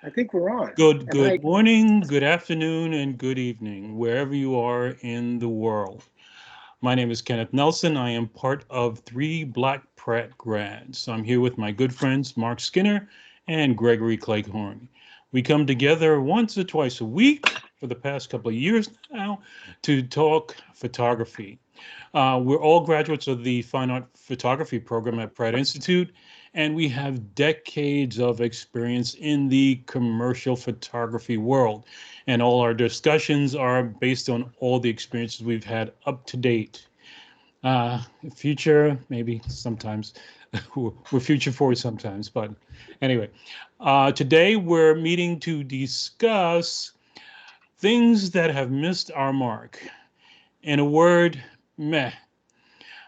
I think we're on. Good And good I, morning, good afternoon, and good evening, wherever you are in the world. My name is Kenneth Nelson. I am part of three Black Pratt grads. I'm here with my good friends Mark Skinner and Gregory Cleghorn. We come together once or twice a week for the past couple of years now to talk photography. We're all graduates of the Fine Art Photography program at Pratt Institute, and we have decades of experience in the commercial photography world. And all our discussions are based on all the experiences we've had up to date. Future, maybe sometimes. We're future forward sometimes, but anyway. Today we're meeting to discuss things that have missed our mark. In a word, meh.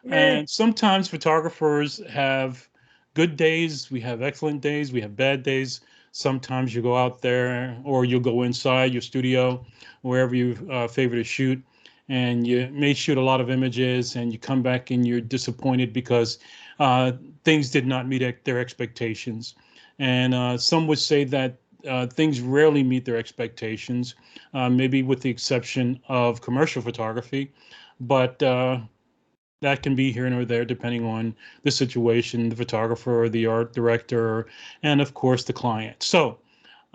meh, And sometimes photographers have good days, we have excellent days, we have bad days. Sometimes you go out there or you'll go inside your studio, wherever you favor to shoot, and you may shoot a lot of images and you come back and you're disappointed because uh, things did not meet their expectations. And some would say that things rarely meet their expectations, maybe with the exception of commercial photography. But that can be here and or there depending on the situation, the photographer, the art director, and of course the client. So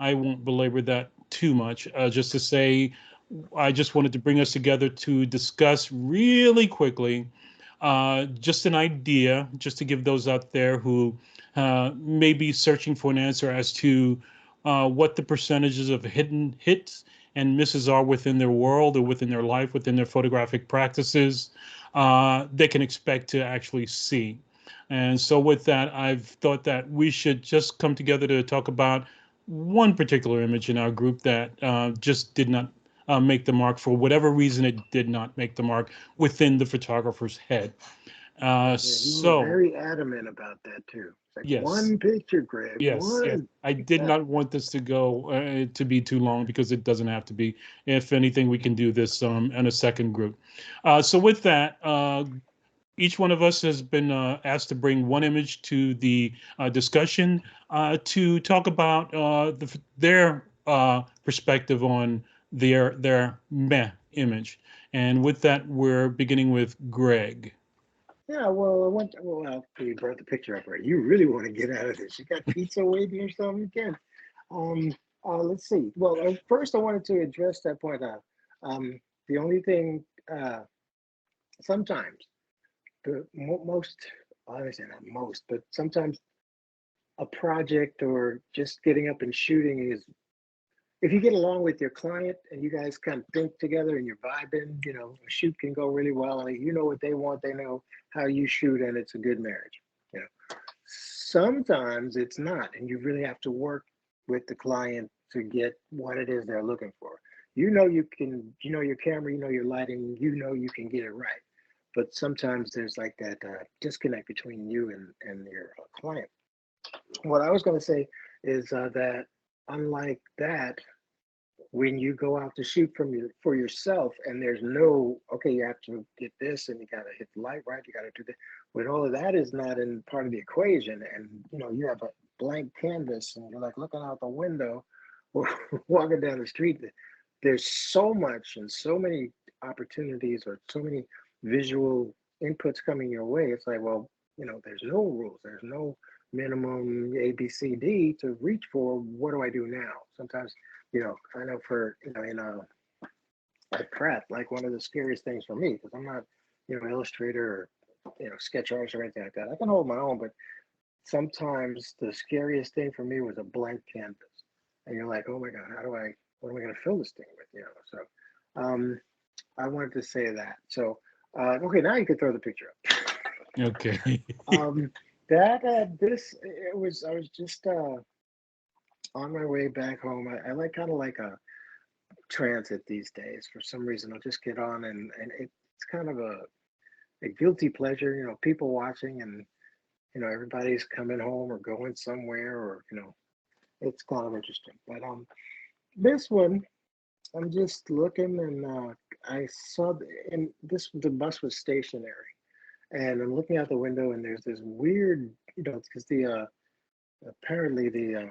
I won't belabor that too much. Just to say, I just wanted to bring us together to discuss really quickly just an idea, just to give those out there who may be searching for an answer as to what the percentages of hidden hits and misses are within their world or within their life, within their photographic practices, they can expect to actually see. And so, with that, I've thought that we should just come together to talk about one particular image in our group that just did not make the mark for whatever reason. It did not make the mark within the photographer's head. yeah, you were So, very adamant about that too. It's like yes, one picture, Greg, yes. one. I did Yeah. not want this to go to be too long because it doesn't have to be. If anything, we can do this in a second group. So, with that, each one of us has been asked to bring one image to the discussion to talk about their perspective on their meh image. And with that, we're beginning with Greg. Yeah, well, I went. Well, you brought the picture up, right? You really want to get out of this. You got pizza waiting or something? You can. Um, let's see. Well, first I wanted to address that point. The only thing, sometimes most, obviously not most, but sometimes a project or just getting up and shooting is, if you get along with your client and you guys kind of think together and you're vibing, a shoot can go really well. And you know what they want, they know how you shoot, and it's a good marriage. You know, sometimes it's not, and you really have to work with the client to get what it is they're looking for. You know your camera, you know your lighting, you know you can get it right. But sometimes there's like that disconnect between you and your client. What I was going to say is that unlike that, when you go out to shoot for yourself and there's no, okay, you have to get this and you got to hit the light right, you got to do that, when all of that is not in part of the equation, and you have a blank canvas and you're like looking out the window or walking down the street, there's so much and so many opportunities or so many visual inputs coming your way. It's like, well, there's no rules, there's no minimum ABCD to reach for. What do I do now? Sometimes, I know for, at Pratt, like one of the scariest things for me, because I'm not, illustrator or, sketch artist or anything like that. I can hold my own, but sometimes the scariest thing for me was a blank canvas. And you're like, oh my God, what am I going to fill this thing with? So I wanted to say that. So, okay, now you can throw the picture up. Okay. Um, that, I was just on my way back home. I like kind of like a transit these days. For some reason, I'll just get on, and it's kind of a guilty pleasure, people watching, and everybody's coming home or going somewhere, or it's kind of interesting. But this one, I'm just looking, and I saw, and the bus was stationary, and I'm looking out the window, and there's this weird, because apparently the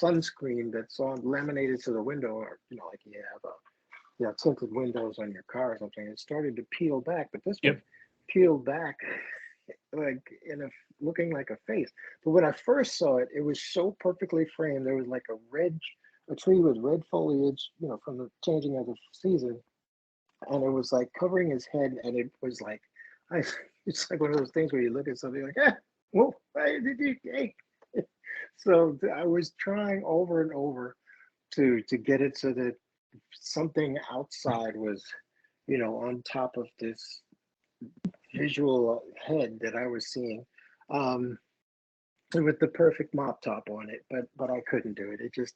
sunscreen that's on laminated to the window, or like you have tinted windows on your car or something, it started to peel back, but this one Yep. peeled back like in a looking like a face. But when I first saw it, it was so perfectly framed. There was like a tree with red foliage, from the changing of the season, and it was like covering his head, and it was like, I, it's like one of those things where you look at something like, well, why did you, hey? So I was trying over and over to get it so that something outside was, on top of this visual head that I was seeing, um, with the perfect mop top on it. But I couldn't do it. It just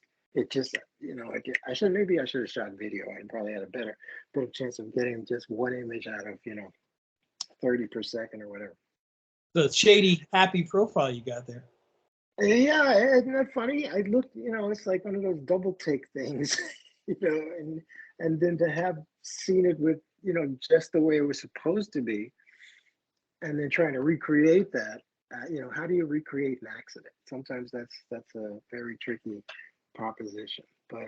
I should have shot video. I probably had a better chance of getting just one image out of 30 per second or whatever. The shady, happy profile you got there. Yeah, isn't that funny? I looked, it's like one of those double take things, and then to have seen it with, just the way it was supposed to be, and then trying to recreate that. How do you recreate an accident? Sometimes that's a very tricky proposition. But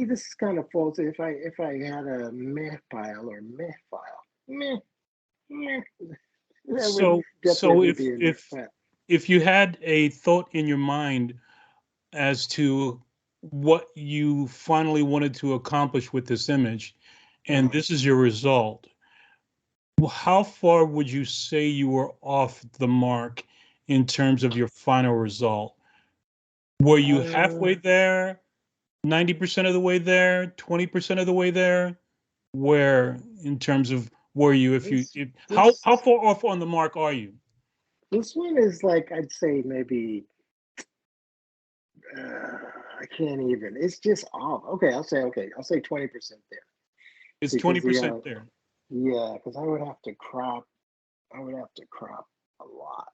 this is kind of faulty. If I had a meh file or meh file, meh, that would So definitely be in there. if you had a thought in your mind as to what you finally wanted to accomplish with this image, and this is your result, how far would you say you were off the mark in terms of your final result? Were you halfway there, 90% of the way there, 20% of the way there? Where, in terms of were you, how this far off on the mark are you? this one is like, I'd say maybe, I can't even. It's just off. Okay, I'll say 20% there, It's because 20% there. because I would have to crop a lot,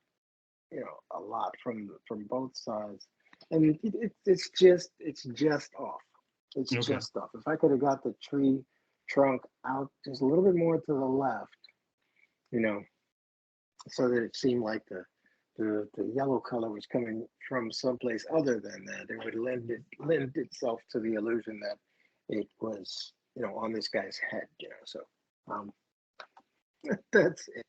a lot from both sides, and it's just off. It's Okay. just off. If I could have got the tree trunk out just a little bit more to the left, you know, so that it seemed like the yellow color was coming from someplace other than that, it would lend itself to the illusion that it was, on this guy's head, So um, that's it.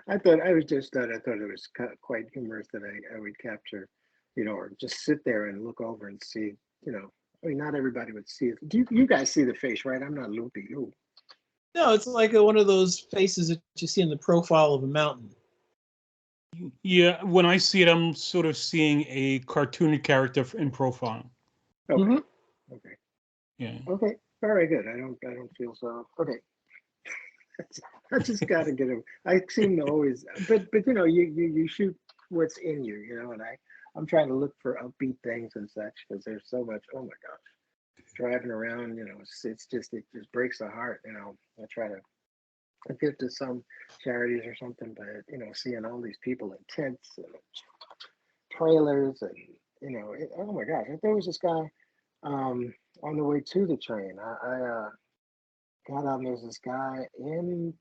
I thought it was quite humorous that I would capture, or just sit there and look over and see, I mean, not everybody would see it. You guys see the face, right? I'm not loopy. You. No, it's like one of those faces that you see in the profile of a mountain. Yeah, when I see it, I'm sort of seeing a cartoon character in profile. Okay. Mm-hmm. Okay. Yeah. Okay. Very good. I don't feel so. Okay. I just got to get him. I seem to always, but you shoot what's in you, and I'm trying to look for upbeat things and such, because there's so much. Oh my gosh, driving around, it just breaks the heart. I try to give to some charities or something, but seeing all these people in tents and trailers, and oh my gosh, there was this guy on the way to the train. I got on. There's this guy he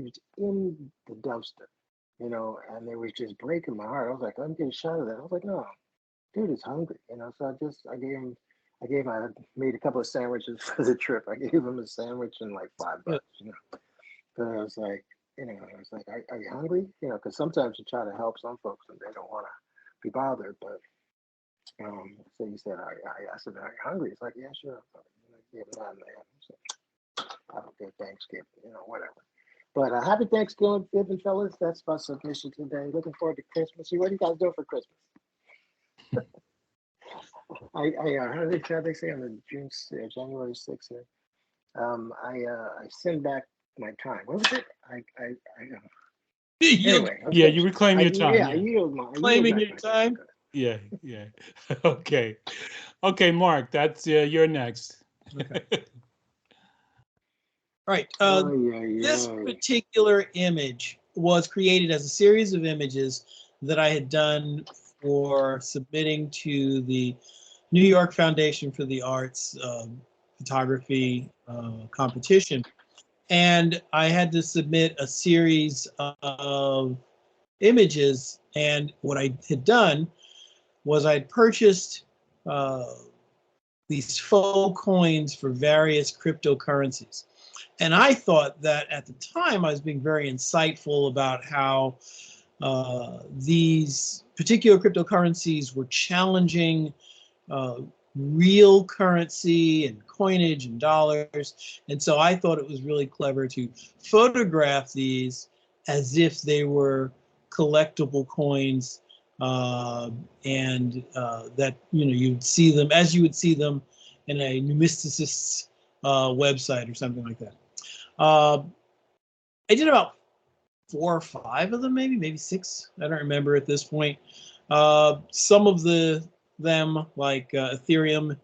was in the dumpster, and it was just breaking my heart. I was like, let me get a shot of that. I was like, no, dude is hungry, So I made a couple of sandwiches for the trip. I gave him a sandwich and like $5, But I was like, are you hungry? Because sometimes you try to help some folks and they don't want to be bothered. But so he said, I said, are you hungry? He's like, yeah, sure. Yeah, man. So, have a good Thanksgiving, whatever. But happy Thanksgiving, fellas. That's my submission today. Looking forward to Christmas. What are you guys doing for Christmas? How they say on the January 6th here? I send back my time. What was it? Anyway. Yeah, you reclaim your time. Yeah, I yield Claiming back your my time. Yeah. Okay. Okay, Mark, that's you're next. Okay. Right. Yeah. This particular image was created as a series of images that I had done for submitting to the New York Foundation for the Arts photography competition. And I had to submit a series of images. And what I had done was I'd purchased these faux coins for various cryptocurrencies. And I thought that at the time I was being very insightful about how these particular cryptocurrencies were challenging real currency and coinage and dollars. And so I thought it was really clever to photograph these as if they were collectible coins, and that, you know, you'd see them as you would see them in a numismaticist's website or something like that. I did about 4 or 5 of them, maybe 6. I don't remember at this point. Some of them, like Ethereum,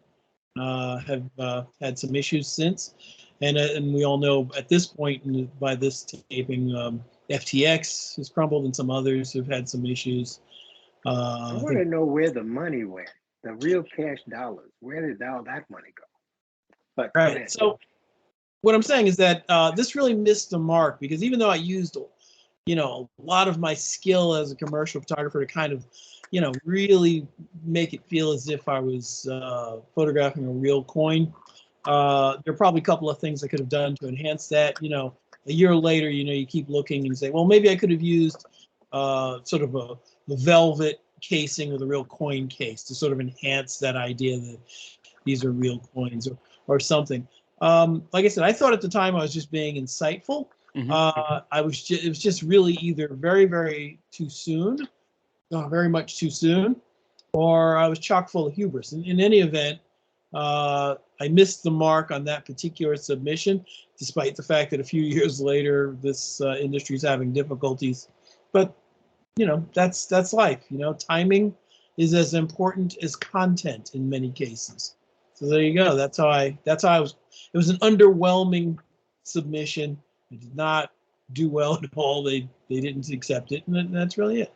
have had some issues since, and we all know at this point, by this taping, FTX has crumbled, and some others have had some issues. I want to know where the money went, the real cash dollars. Where did all that money go? But right. So what I'm saying is that this really missed the mark, because even though I used, you know, a lot of my skill as a commercial photographer to kind of, you know, really make it feel as if I was photographing a real coin, there are probably a couple of things I could have done to enhance that. You know, a year later, you know, you keep looking and say, well, maybe I could have used sort of a velvet casing with a real coin case to sort of enhance that idea that these are real coins, or something. Like I said, I thought at the time I was just being insightful. It was just really either very, very too soon, very much too soon, or I was chock full of hubris. In any event, I missed the mark on that particular submission, despite the fact that a few years later, this industry is having difficulties. But, you know, that's life. You know, timing is as important as content in many cases. So there you go. That's how I was. It was an underwhelming submission. It did not do well at all. They didn't accept it, and that's really it.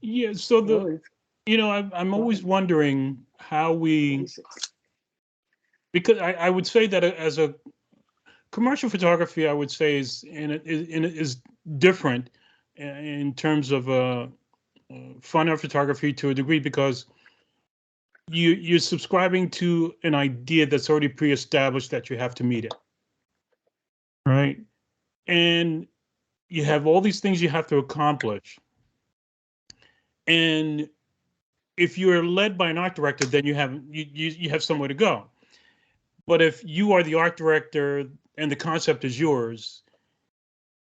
Yeah. So you know, I'm always wondering how we, because I would say that as a commercial photography, I would say is different in terms of fun art photography to a degree, because you're subscribing to an idea that's already pre-established that you have to meet it, right? And you have all these things you have to accomplish. And if you're led by an art director, then you have somewhere to go. But if you are the art director and the concept is yours,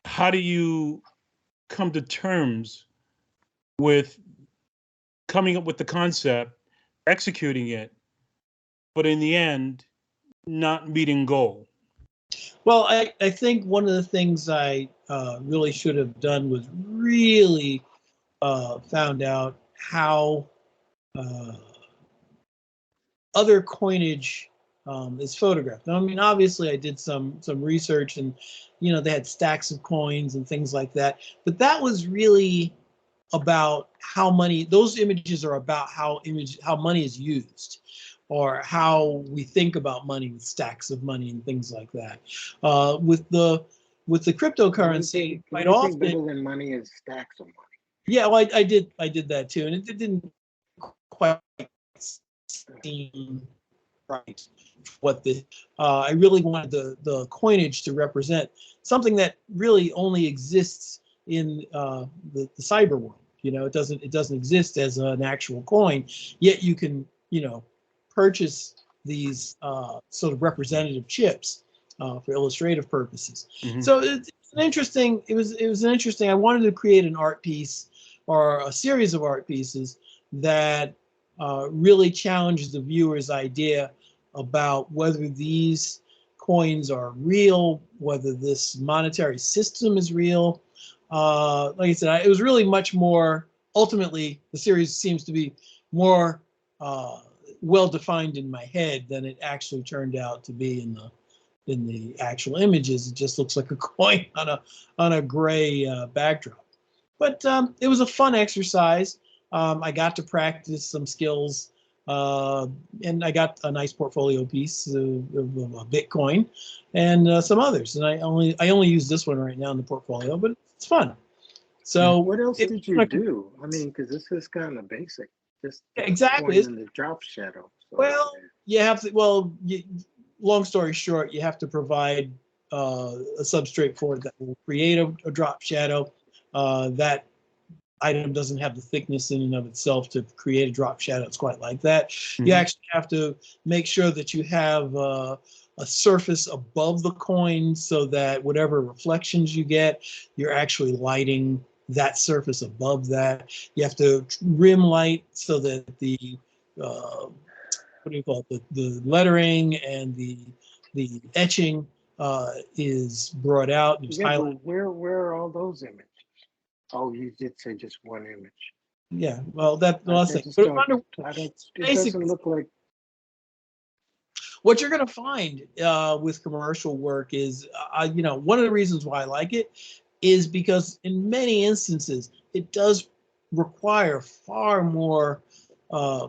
how do you come to terms with coming up with the concept, executing it, but in the end, not meeting goal? Well, I think one of the things I really should have done was really found out how other coinage is photographed. Now, I mean, obviously, I did some research, and you know, they had stacks of coins and things like that. But that was really about how money. Those images are about how money is used, or how we think about money with stacks of money and things like that. With the cryptocurrency, quite often, bigger than money is stacks of money. Yeah, well, I did that too, and it didn't quite seem right. What I really wanted the coinage to represent something that really only exists in the cyber world. You know, it doesn't exist as an actual coin. Yet you can, you know, purchase these sort of representative chips for illustrative purposes. So it's an interesting. It was an interesting. I wanted to create an art piece or a series of art pieces that really challenged the viewer's idea about whether these coins are real, whether this monetary system is real. Like I said, it was really much more, ultimately, the series seems to be more well-defined in my head than it actually turned out to be in the actual images. It just looks like a coin on a gray backdrop. But it was a fun exercise. I got to practice some skills, and I got a nice portfolio piece of Bitcoin and some others. And I only use this one right now in the portfolio, but it's fun. So What else if did you you wanna- do? I mean, because this is kind of basic, just the exactly. coin and the drop shadow. So, Well, you have to. Well, long story short, you have to provide a substrate for it that will create a drop shadow. That item doesn't have the thickness in and of itself to create a drop shadow. It's quite like that. You actually have to make sure that you have a surface above the coin so that whatever reflections you get, you're actually lighting that surface above that. You have to rim light so that the what do you call it? The lettering and the etching is brought out and it's yeah, highlighted. but where are all those images? Oh, you did say just one image. Yeah, well, that's I the thing. just But don't. I don't. It basically, doesn't look like. what you're going to find with commercial work is, one of the reasons why I like it is because in many instances it does require far more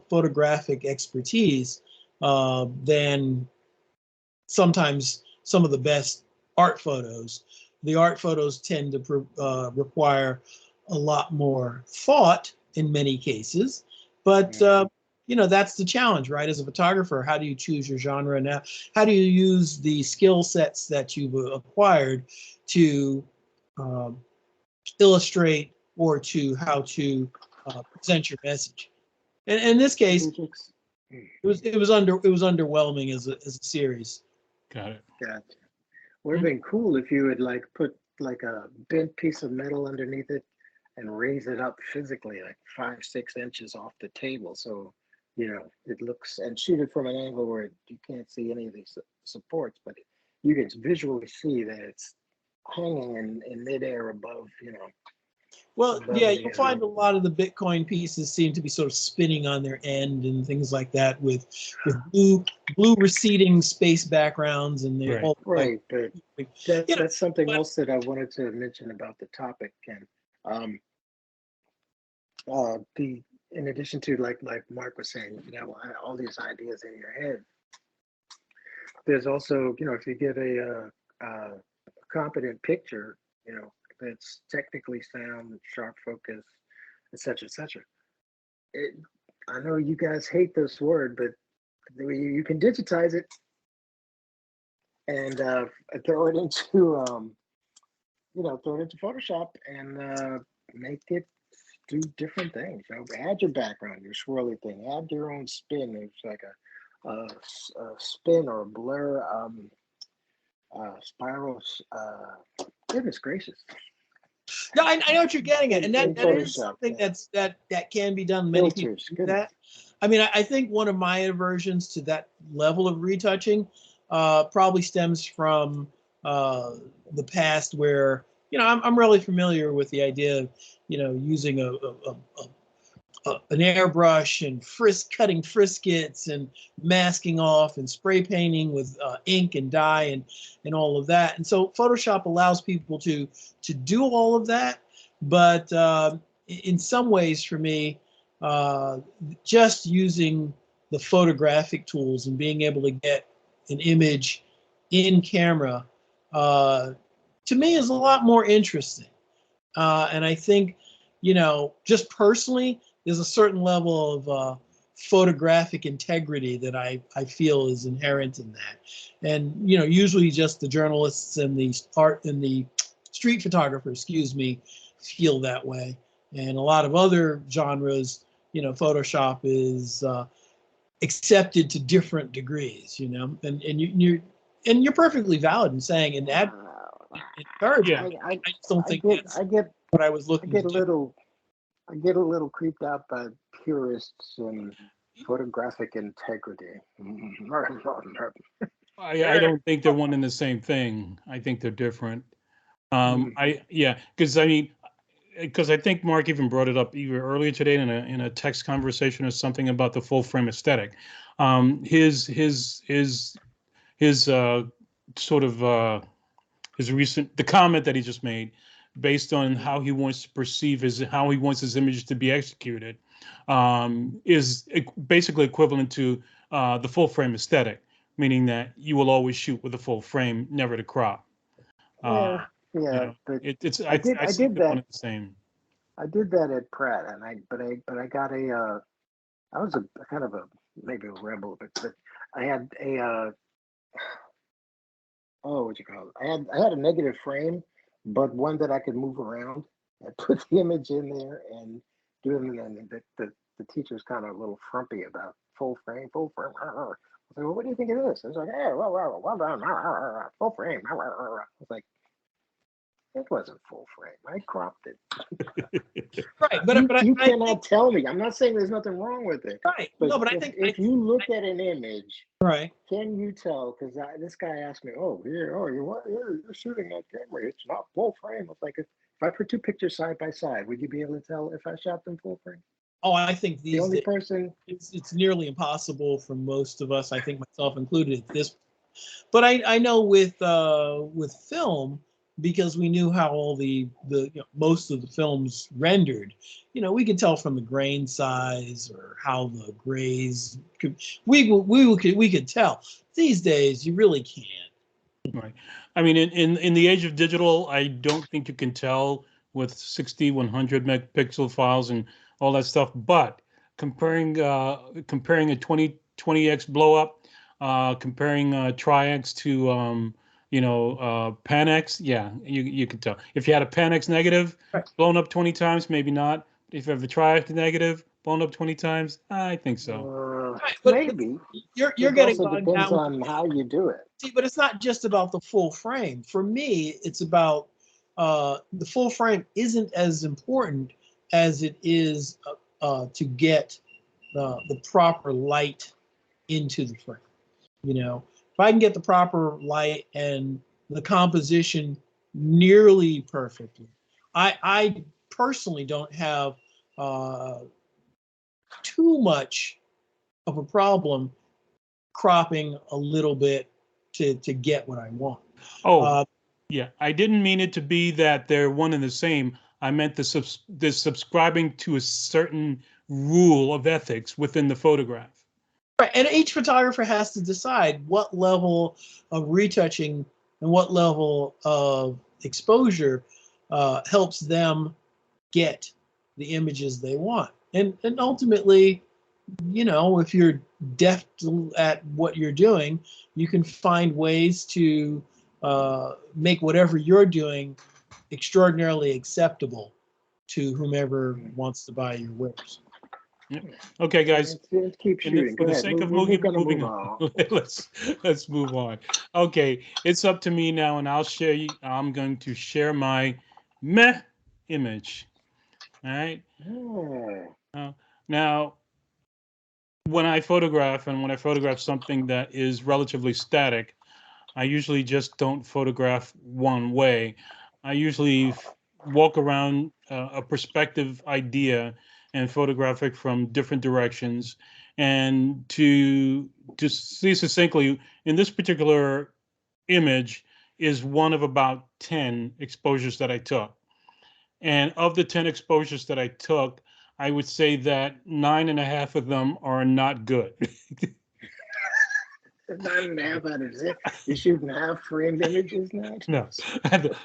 photographic expertise than sometimes some of the best art photos. The art photos tend to require a lot more thought in many cases, but that's the challenge, right? As a photographer, how do you choose your genre now? How do you use the skill sets that you've acquired to illustrate or to how to present your message? And in this case, it was underwhelming as a series. Got it. Gotcha. Would have been cool if you would like put like a bent piece of metal underneath it and raise it up physically like 5-6 inches off the table, so it looks, and shoot it from an angle where you can't see any of these supports, but you can visually see that it's hanging in midair above. Well, above yeah, the, you'll find a lot of the Bitcoin pieces seem to be sort of spinning on their end and things like that with blue receding space backgrounds, and they Right. all right, but that's something but- else that I wanted to mention about the topic, Ken. The In addition to like Mark was saying, all these ideas in your head. There's also, if you get a competent picture, that's technically sound, sharp focus, etc., etc. I know you guys hate this word, but you can digitize it and throw it into throw it into Photoshop and make it do different things. Add your background, your swirly thing, add your own spin. It's like a spin or a blur, spirals. Goodness gracious! No, I know what you're getting at, and that is Photoshop, something that can be done. Many people filters. do that. I mean, I think one of my aversions to that level of retouching probably stems from the past, where I'm really familiar with the idea of using an airbrush and cutting friskets and masking off and spray painting with ink and dye and all of that. And so Photoshop allows people to do all of that, but in some ways, for me, just using the photographic tools and being able to get an image in camera, to me, is a lot more interesting. And I think, just personally, there's a certain level of photographic integrity that I feel is inherent in that. And, usually just the journalists and the street photographers, excuse me, feel that way. And a lot of other genres, Photoshop is accepted to different degrees, and you're perfectly valid in saying in that encouragement. Yeah. I just don't think that's what I was looking to do. I get a little creeped out by purists and photographic integrity. I don't think they're one and the same thing. I think they're different. Because I think Mark even brought it up either earlier today in a text conversation or something about the full frame aesthetic. His sort of the comment that he just made, based on how he wants to perceive how he wants his image to be executed, is basically equivalent to the full frame aesthetic, meaning that you will always shoot with a full frame, never to crop. Yeah, but It's I I see did them one that. and the same. I did that at Pratt, and I got a I was a kind of a maybe a rebel, but I had a oh, what you call it? I had a negative frame, but one that I could move around. I put the image in there and do it, and then the teacher's kind of a little frumpy about full frame, full frame. I was like, well, what do you think of this? I was like, hey, well done, full frame. I was like, it wasn't full frame. I cropped it. Right, You I think, cannot tell me. I'm not saying there's nothing wrong with it, right. but No, but if you look at an image, right. can you tell? Because this guy asked me, "Oh, yeah, oh, you're shooting that camera. It's not full frame." I was like, if I put two pictures side by side, would you be able to tell if I shot them full frame? Oh, I think The these only days person, it's nearly impossible for most of us. I think myself included at this. But I know with film, because we knew how all the most of the films rendered, we could tell from the grain size or how the grays could, we could tell. These days you really can't. Right. I mean, in the age of digital, I don't think you can tell with 60, 100 megapixel files and all that stuff. But comparing a 20x blow up, comparing Tri-X to Pan-X, yeah, you could tell. If you had a Pan-X negative Right. blown up 20 times, maybe not. If you have a Tri-X negative blown up 20 times, I think so. Right, but maybe. you're It getting also bogged depends down. on how you do it. See, but it's not just about the full frame. For me, it's about the full frame isn't as important as it is to get the proper light into the frame. If I can get the proper light and the composition nearly perfectly, I personally don't have too much of a problem cropping a little bit to get what I want. Oh, yeah. I didn't mean it to be that they're one and the same. I meant the subscribing to a certain rule of ethics within the photograph. Right, and each photographer has to decide what level of retouching and what level of exposure helps them get the images they want. And ultimately, if you're deft at what you're doing, you can find ways to make whatever you're doing extraordinarily acceptable to whomever wants to buy your wares. Yep. Okay, guys. Let's keep shooting. For Go the ahead. sake of We're gonna moving move on, on. let's move on. Okay, it's up to me now, and I'm going to share my meh image. All right. Now, when I photograph something that is relatively static, I usually just don't photograph one way. I usually walk around a perspective idea and photograph it from different directions. And to see succinctly, in this particular image is one of about 10 exposures that I took. And of the 10 exposures that I took, I would say that 9.5 of them are not good. 9.5 out of 10. You're shooting half framed images now. No,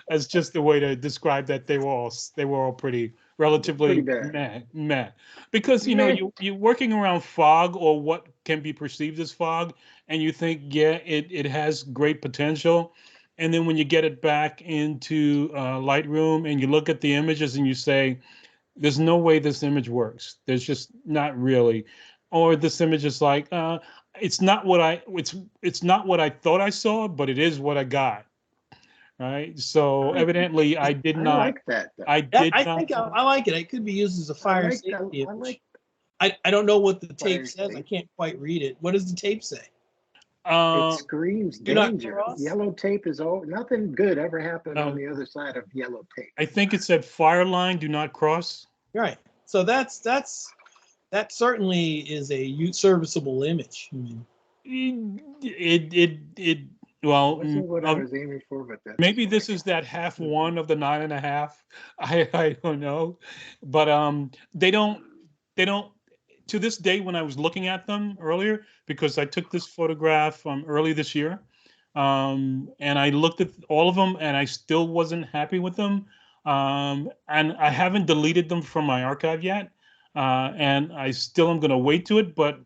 that's just the way to describe that. They were all pretty relatively bad. meh. Because Meh. you're working around fog or what can be perceived as fog, and you think, yeah, it has great potential. And then when you get it back into Lightroom and you look at the images and you say, there's no way this image works. There's just not really. Or this image is like, it's not what it's not what I thought I saw, but it is what I got. Right. So evidently I did I not. like that though. I did I not. think I like it. It could be used as a fire safety I image. like I don't know what the fire tape says. I safe. can't quite read it. What does the tape say? It Uh, screams You're not danger. cross? Yellow tape is all. Nothing good ever happened on no, the other side of yellow tape. I think it said fire line, do not cross. Right. So that certainly is a serviceable image. I mean, It well, Wasn't what I was aiming for, but that's maybe this is that half one of the 9.5. I don't know, but they don't to this day when I was looking at them earlier because I took this photograph early this year, and I looked at all of them and I still wasn't happy with them. And I haven't deleted them from my archive yet, and I still am going to wait to it. But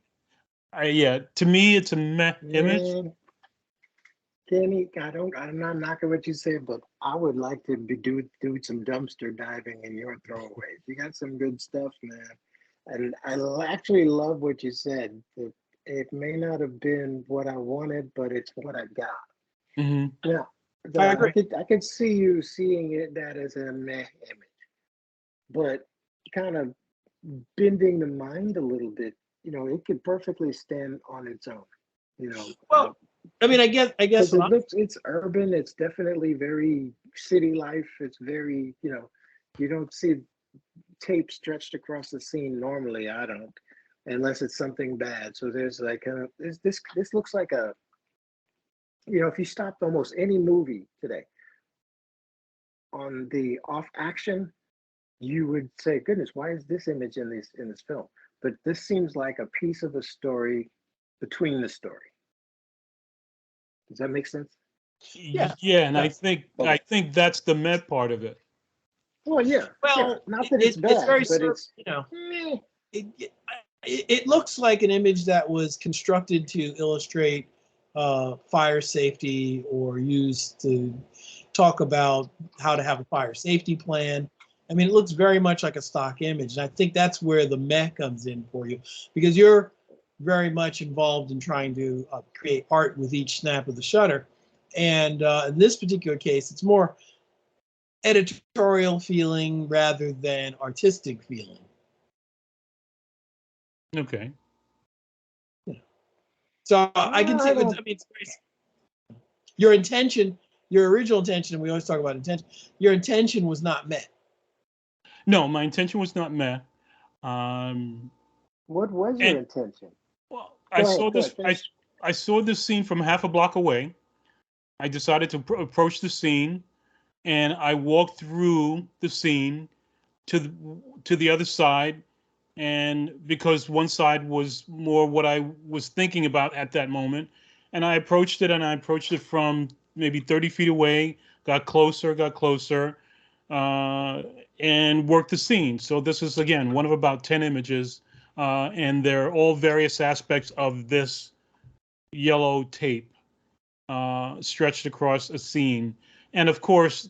yeah, to me, it's a meh image. Man, Kenny, I'm not knocking what you said, but I would like to do some dumpster diving in your throwaways. You got some good stuff, man. And actually love what you said. That it may not have been what I wanted, but it's what I got. Hmm. Yeah, I agree. I could see you seeing that as a meh image, but kind of bending the mind a little bit. It could perfectly stand on its own. You know, Well, I mean, I guess because what it's urban. It's definitely very city life. It's very, you don't see tape stretched across the scene normally. I don't, unless it's something bad. So there's like this looks like a, if you stopped almost any movie today on the off action, you would say, goodness, why is this image in this film? But this seems like a piece of a story between the story. Does that make sense? yeah, Yeah, and I does. think Okay. I think that's the meh part of it. Well, yeah, yeah. Well, Not that it's it's very bad, but sort of, it's you know, meh. it looks like an image that was constructed to illustrate fire safety or used to talk about how to have a fire safety plan. I mean, it looks very much like a stock image. And I think that's where the meh comes in for you, because you're very much involved in trying to create art with each snap of the shutter. And in this particular case, it's more editorial feeling rather than artistic feeling. Okay. So I can see, I I mean, don't. it's your intention, your original intention, and we always talk about intention, your intention was not met. No, my intention was not meh. Um, What was your and intention? well, Go ahead. Go ahead. Finish. I saw this scene from half a block away. I decided to approach the scene, and I walked through the scene to the other side, and because one side was more what I was thinking about at that moment, and I approached it, and I approached it from maybe 30 feet away, got closer, uh, and worked the scene. So this is again one of about 10 images, and they're all various aspects of this yellow tape stretched across a scene. And of course,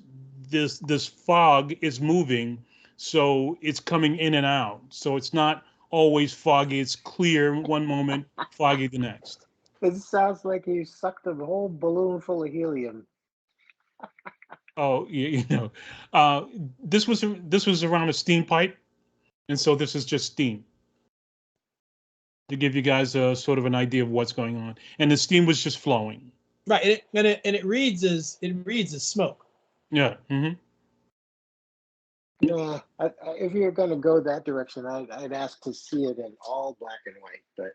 this fog is moving, so it's coming in and out. So it's not always foggy. It's clear one moment, foggy the next. It sounds like you sucked a whole balloon full of helium. Oh, uh, this was around a steam pipe, and so this is just steam to give you guys a sort of an idea of what's going on. And the steam was just flowing. Right, and it reads as smoke. Yeah. Hmm. Nah, if you're going to go that direction, I'd ask to see it in all black and white. But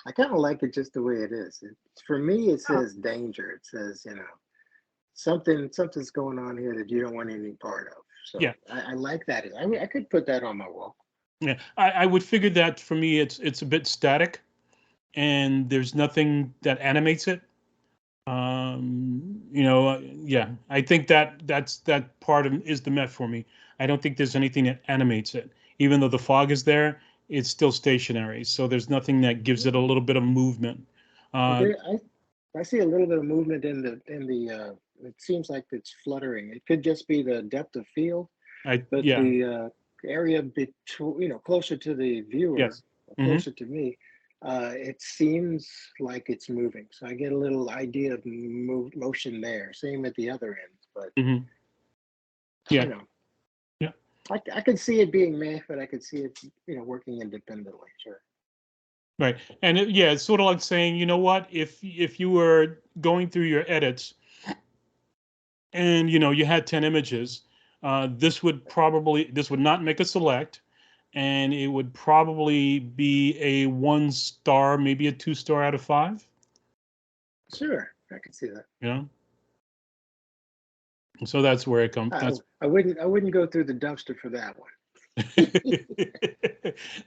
I kind of like it just the way it is. For me, it says danger. It says, something's going on here that you don't want any part of. Yeah. So I like that. I could put that on my wall. Yeah. I would figure that for me, it's a bit static, and there's nothing that animates it. Yeah, I think that part of, is the Met for me. I don't think there's anything that animates it. Even though the fog is there, it's still stationary. So there's nothing that gives it a little bit of movement. But Uh, I see a little bit of movement in the. It seems like it's fluttering. It could just be the depth of field, but yeah, the area between, closer to the viewer, yes, hmm, closer to me, it seems like it's moving. So I get a little idea of motion there. Same at the other end, but hmm, you yeah, know, yeah, I could see it being meh, but I could see it, working independently. Sure. right. And yeah, it's sort of like saying, you know what, if you were going through your edits and you had 10 images, this would not make a select, and it would probably be a 1 star, maybe a 2 star out of 5. Sure, I could see that. You know, so that's where it comes. I, That's I wouldn't go through the dumpster for that one.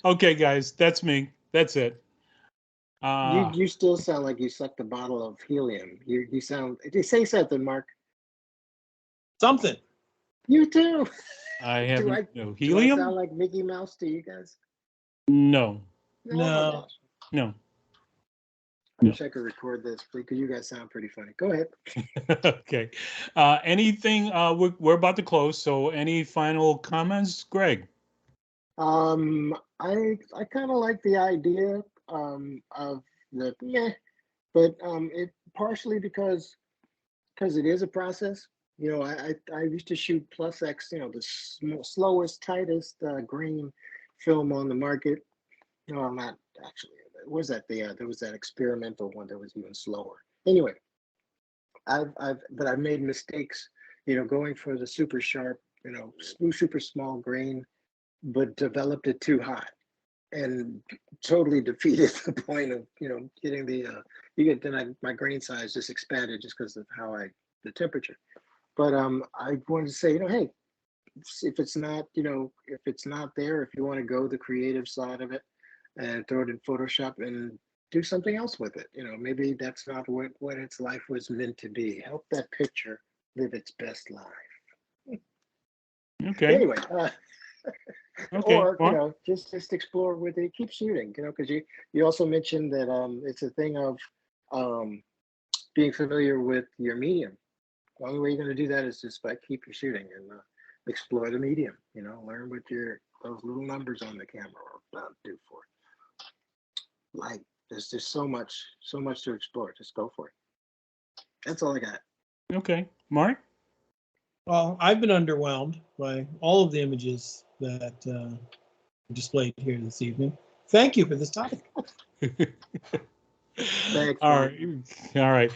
okay, guys. That's me. That's it. You still sound like you sucked a bottle of helium. You sound. Say something, Mark. Something. You too. I have Do I no do I sound helium. like Mickey Mouse to you guys? No, No. No. no. I wish I could record this because you guys sound pretty funny. Go ahead. Okay. Anything? We're about to close. So, any final comments, Greg? I kind of like the idea of the yeah, but it partially because it is a process. You know, I used to shoot plus X, you know, the slowest, tightest grain film on the market. No, I'm not actually. Was that there was that experimental one that was even slower. Anyway, but I've made mistakes, you know, going for the super sharp, you know, super small grain, but developed it too hot and totally defeated the point of, you know, getting the you get then my grain size just expanded just because of the temperature. But I wanted to say, you know, hey, if it's not, you know, if it's not there, if you want to go the creative side of it and throw it in Photoshop and do something else with it, you know, maybe that's not what its life was meant to be. Help that picture live its best life. Okay. Anyway, Okay. or you Mark? know, just explore with it, keep shooting, you know, because you also mentioned that it's a thing of um being familiar with your medium. The only way you're going to do that is just by keep your shooting and explore the medium. You know, learn what those little numbers on the camera are about to do for it. Like there's just so much to explore. Just go for it. That's all I got. Okay. Mark? Well, I've been underwhelmed by all of the images that are displayed here this evening. Thank you for this topic. Thanks, All Mark. right. All right.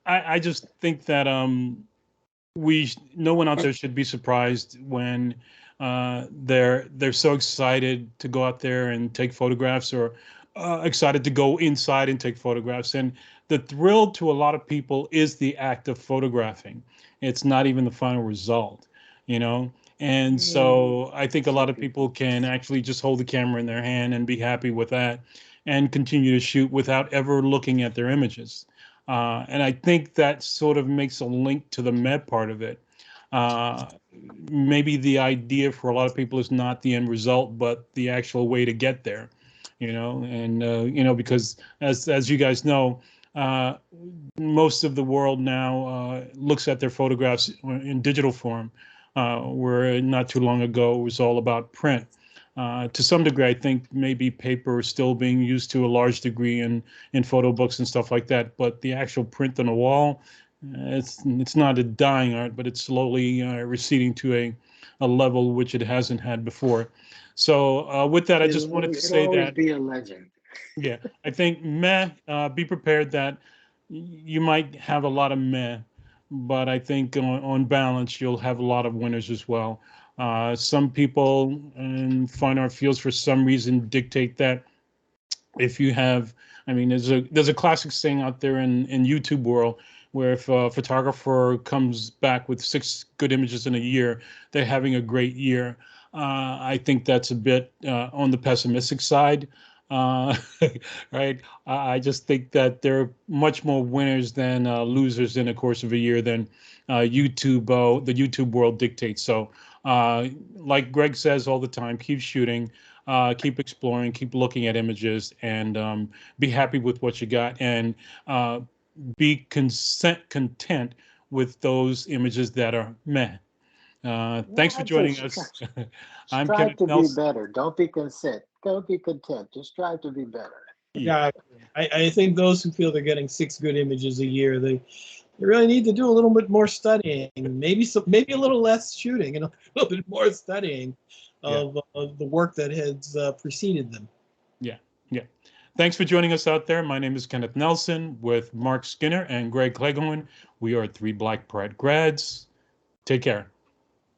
I just think that no one out there should be surprised when they're so excited to go out there and take photographs, or excited to go inside and take photographs. And the thrill to a lot of people is the act of photographing. It's not even the final result, you know. And so I think a lot Some of people. people can actually just hold the camera in their hand and be happy with that and continue to shoot without ever looking at their images. And I think that sort of makes a link to the med part of it. Uh, Maybe the idea for a lot of people is not the end result, but the actual way to get there, you know. And because as you guys know, uh, most of the world now looks at their photographs in digital form, where not too long ago it was all about print. To some degree, I think maybe paper is still being used to a large degree in photo books and stuff like that. But the actual print on the wall, it's not a dying art, but it's slowly receding to a level which it hasn't had before. So with that, I just wanted to It'll say always that, be a legend. yeah, I think meh, be prepared that you might have a lot of meh, but I think on balance, you'll have a lot of winners as well. Some people in fine art fields, for some reason, dictate that if you have, I mean, there's a classic saying out there in YouTube world where if a photographer comes back with 6 good images in a year, they're having a great year. I think that's a bit on the pessimistic side. Uh, right? I just think that there are much more winners than losers in the course of a year than the YouTube world dictates. So, like Greg says all the time, keep shooting, keep exploring, keep looking at images, and be happy with what you got, and uh, be content with those images that are meh. Thanks for I'd say joining us. I'm strive Kenneth to be Nelson. better. Don't be content. Don't be content. Just strive to be better. Yeah. Yeah, I think those who feel they're getting 6 good images a year, they really need to do a little bit more studying, maybe a little less shooting and a little bit more studying Yeah. of the work that has preceded them. Yeah. Yeah. Thanks for joining us out there. My name is Kenneth Nelson with Mark Skinner and Greg Cleghorn. We are 3 Black Pride grads. Take care.